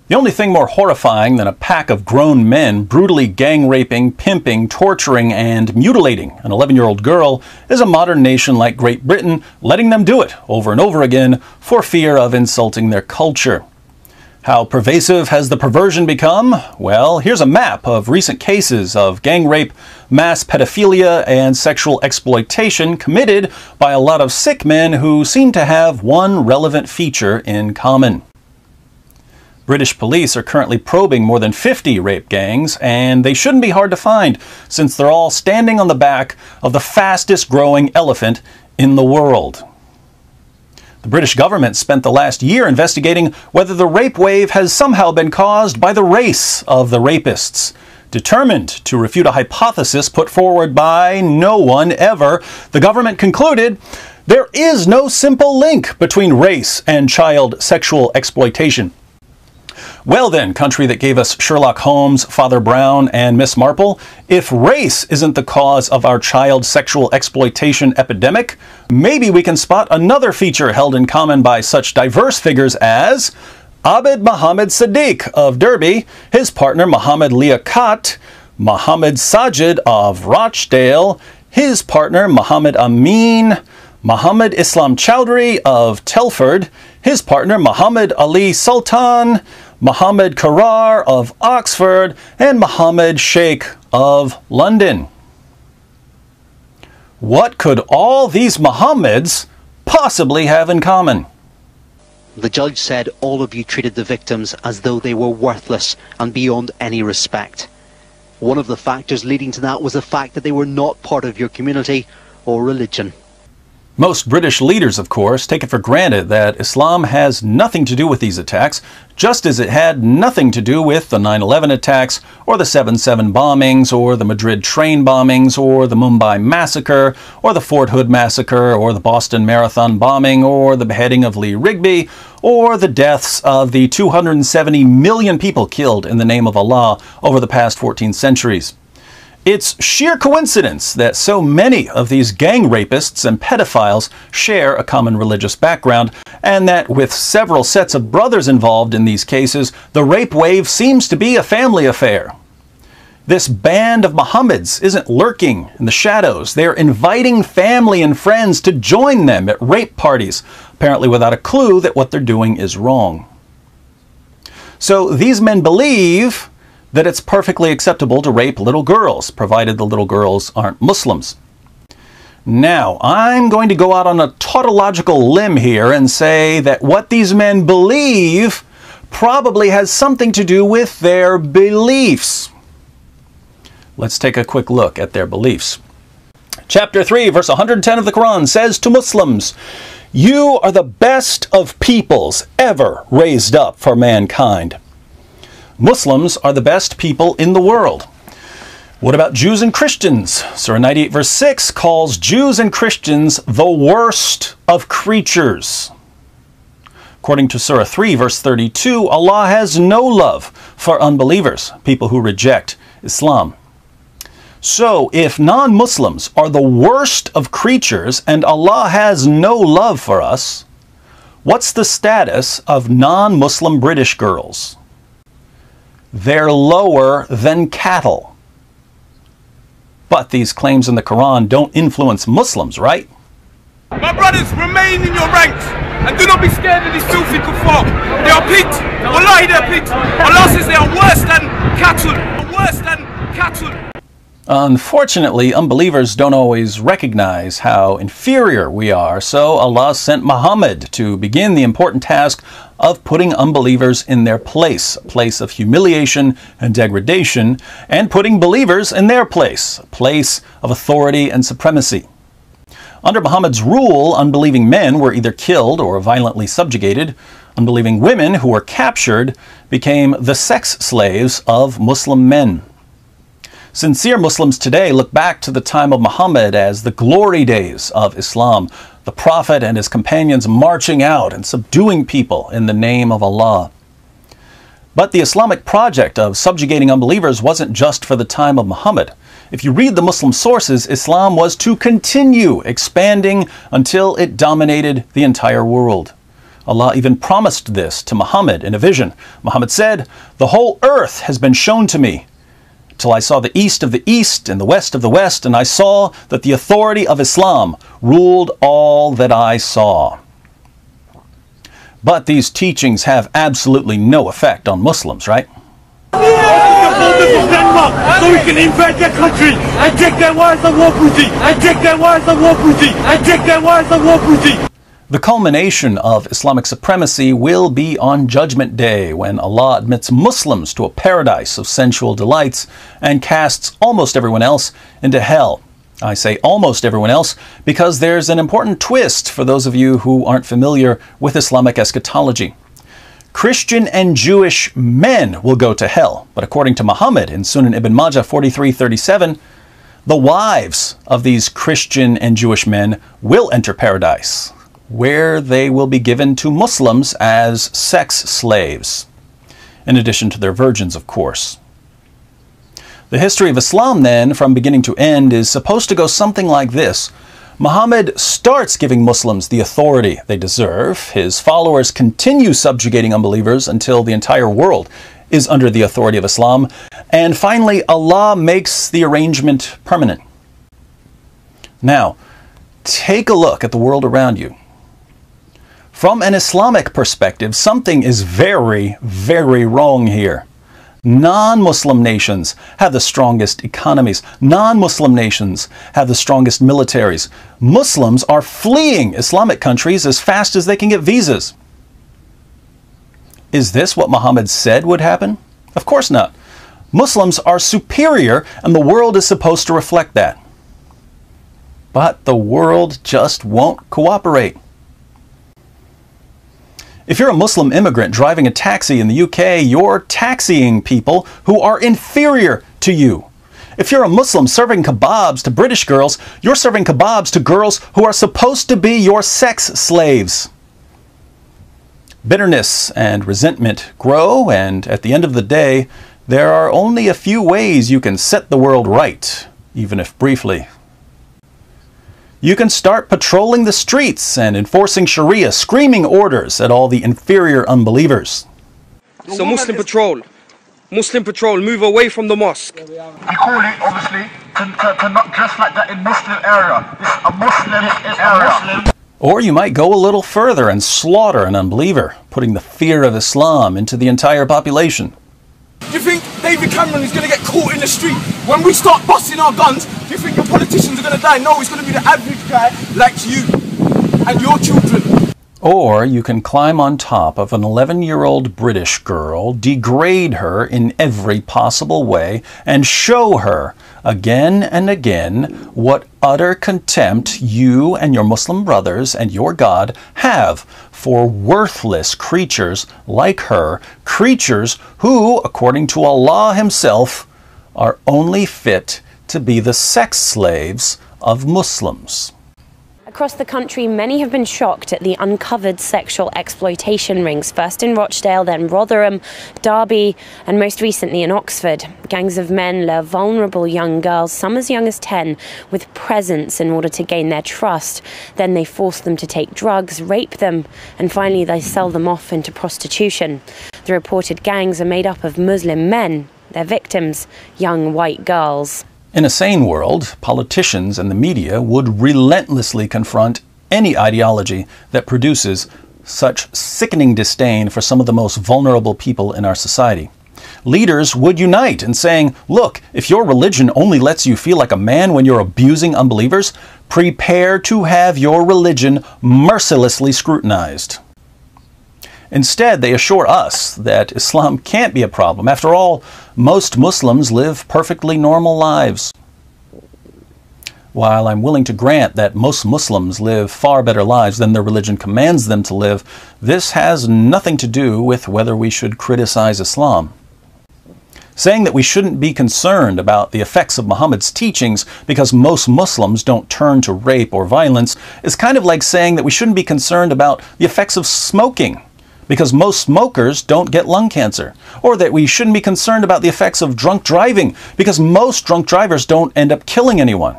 The only thing more horrifying than a pack of grown men brutally gang raping, pimping, torturing, and mutilating an 11-year-old girl is a modern nation like Great Britain letting them do it over and over again for fear of insulting their culture. How pervasive has the perversion become? Well, here's a map of recent cases of gang rape, mass pedophilia, and sexual exploitation committed by a lot of sick men who seem to have one relevant feature in common. British police are currently probing more than 50 rape gangs, and they shouldn't be hard to find, since they're all standing on the back of the fastest growing elephant in the world. The British government spent the last year investigating whether the rape wave has somehow been caused by the race of the rapists. Determined to refute a hypothesis put forward by no one ever, the government concluded there is no simple link between race and child sexual exploitation. Well then, country that gave us Sherlock Holmes, Father Brown, and Miss Marple, if race isn't the cause of our child sexual exploitation epidemic, maybe we can spot another feature held in common by such diverse figures as Abid Mohammed Sadiq of Derby, his partner Mohammed Liaquat, Mohammed Sajid of Rochdale, his partner Mohammed Amin, Mohammed Islam Chowdhury of Telford, his partner Mohammed Ali Sultan, Mohammed Karar of Oxford, and Mohammed Sheikh of London. What could all these Mohammeds possibly have in common? The judge said all of you treated the victims as though they were worthless and beyond any respect. One of the factors leading to that was the fact that they were not part of your community or religion. Most British leaders, of course, take it for granted that Islam has nothing to do with these attacks, just as it had nothing to do with the 9/11 attacks, or the 7/7 bombings, or the Madrid train bombings, or the Mumbai massacre, or the Fort Hood massacre, or the Boston Marathon bombing, or the beheading of Lee Rigby, or the deaths of the 270 million people killed in the name of Allah over the past 14 centuries. It's sheer coincidence that so many of these gang rapists and pedophiles share a common religious background, and that with several sets of brothers involved in these cases, the rape wave seems to be a family affair. This band of Mohammeds isn't lurking in the shadows. They're inviting family and friends to join them at rape parties, apparently without a clue that what they're doing is wrong. So these men believe that it's perfectly acceptable to rape little girls, provided the little girls aren't Muslims. Now, I'm going to go out on a tautological limb here and say that what these men believe probably has something to do with their beliefs. Let's take a quick look at their beliefs. Chapter 3, verse 110 of the Quran says to Muslims, "You are the best of peoples ever raised up for mankind." Muslims are the best people in the world. What about Jews and Christians? Surah 98 verse 6 calls Jews and Christians the worst of creatures. According to Surah 3 verse 32, Allah has no love for unbelievers, people who reject Islam. So if non-Muslims are the worst of creatures and Allah has no love for us, what's the status of non-Muslim British girls? They're lower than cattle. But these claims in the Quran don't influence Muslims, right? My brothers, remain in your ranks and do not be scared of these filthy kuffar. They are pigs. Wallahi, they are pigs. Allah says they are worse than cattle. Worse than cattle. Unfortunately, unbelievers don't always recognize how inferior we are, so Allah sent Muhammad to begin the important task of putting unbelievers in their place, a place of humiliation and degradation, and putting believers in their place, a place of authority and supremacy. Under Muhammad's rule, unbelieving men were either killed or violently subjugated. Unbelieving women who were captured became the sex slaves of Muslim men. Sincere Muslims today look back to the time of Muhammad as the glory days of Islam, the Prophet and his companions marching out and subduing people in the name of Allah. But the Islamic project of subjugating unbelievers wasn't just for the time of Muhammad. If you read the Muslim sources, Islam was to continue expanding until it dominated the entire world. Allah even promised this to Muhammad in a vision. Muhammad said, "The whole earth has been shown to me, till I saw the east of the east and the west of the west, and I saw that the authority of Islam ruled all that I saw." But these teachings have absolutely no effect on Muslims, right? So we can invade their country and take their wives and war booty, and take their wives and war booty, and take their wives and war booty. The culmination of Islamic supremacy will be on Judgment Day, when Allah admits Muslims to a paradise of sensual delights and casts almost everyone else into hell. I say almost everyone else because there's an important twist for those of you who aren't familiar with Islamic eschatology. Christian and Jewish men will go to hell, but according to Muhammad in Sunan Ibn Majah 43:37, the wives of these Christian and Jewish men will enter paradise, where they will be given to Muslims as sex slaves, in addition to their virgins, of course. The history of Islam, then, from beginning to end, is supposed to go something like this. Muhammad starts giving Muslims the authority they deserve. His followers continue subjugating unbelievers until the entire world is under the authority of Islam. And finally, Allah makes the arrangement permanent. Now, take a look at the world around you. From an Islamic perspective, something is very, very wrong here. Non-Muslim nations have the strongest economies. Non-Muslim nations have the strongest militaries. Muslims are fleeing Islamic countries as fast as they can get visas. Is this what Muhammad said would happen? Of course not. Muslims are superior, and the world is supposed to reflect that. But the world just won't cooperate. If you're a Muslim immigrant driving a taxi in the UK, you're taxiing people who are inferior to you. If you're a Muslim serving kebabs to British girls, you're serving kebabs to girls who are supposed to be your sex slaves. Bitterness and resentment grow, and at the end of the day, there are only a few ways you can set the world right, even if briefly. You can start patrolling the streets and enforcing Sharia, screaming orders at all the inferior unbelievers. So Muslim patrol, move away from the mosque. We call it, obviously, to not dress like that in Muslim area. It's a Muslim area. Or you might go a little further and slaughter an unbeliever, putting the fear of Islam into the entire population. Do you think David Cameron is going to get caught in the street when we start busting our guns? Do you think your politicians are going to die? No, it's going to be the average guy like you and your children. Or you can climb on top of an 11-year-old British girl, degrade her in every possible way, and show her again and again what utter contempt you and your Muslim brothers and your God have for worthless creatures like her, creatures who, according to Allah Himself, are only fit to be the sex slaves of Muslims. Across the country, many have been shocked at the uncovered sexual exploitation rings, first in Rochdale, then Rotherham, Derby, and most recently in Oxford. Gangs of men lure vulnerable young girls, some as young as 10, with presents in order to gain their trust. Then they force them to take drugs, rape them, and finally they sell them off into prostitution. The reported gangs are made up of Muslim men, their victims, young white girls. In a sane world, politicians and the media would relentlessly confront any ideology that produces such sickening disdain for some of the most vulnerable people in our society. Leaders would unite in saying, look, if your religion only lets you feel like a man when you're abusing unbelievers, prepare to have your religion mercilessly scrutinized. Instead, they assure us that Islam can't be a problem. After all, most Muslims live perfectly normal lives. While I'm willing to grant that most Muslims live far better lives than their religion commands them to live, this has nothing to do with whether we should criticize Islam. Saying that we shouldn't be concerned about the effects of Muhammad's teachings because most Muslims don't turn to rape or violence is kind of like saying that we shouldn't be concerned about the effects of smoking because most smokers don't get lung cancer, or that we shouldn't be concerned about the effects of drunk driving because most drunk drivers don't end up killing anyone.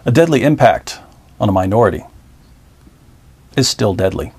A deadly impact on a minority. is still deadly.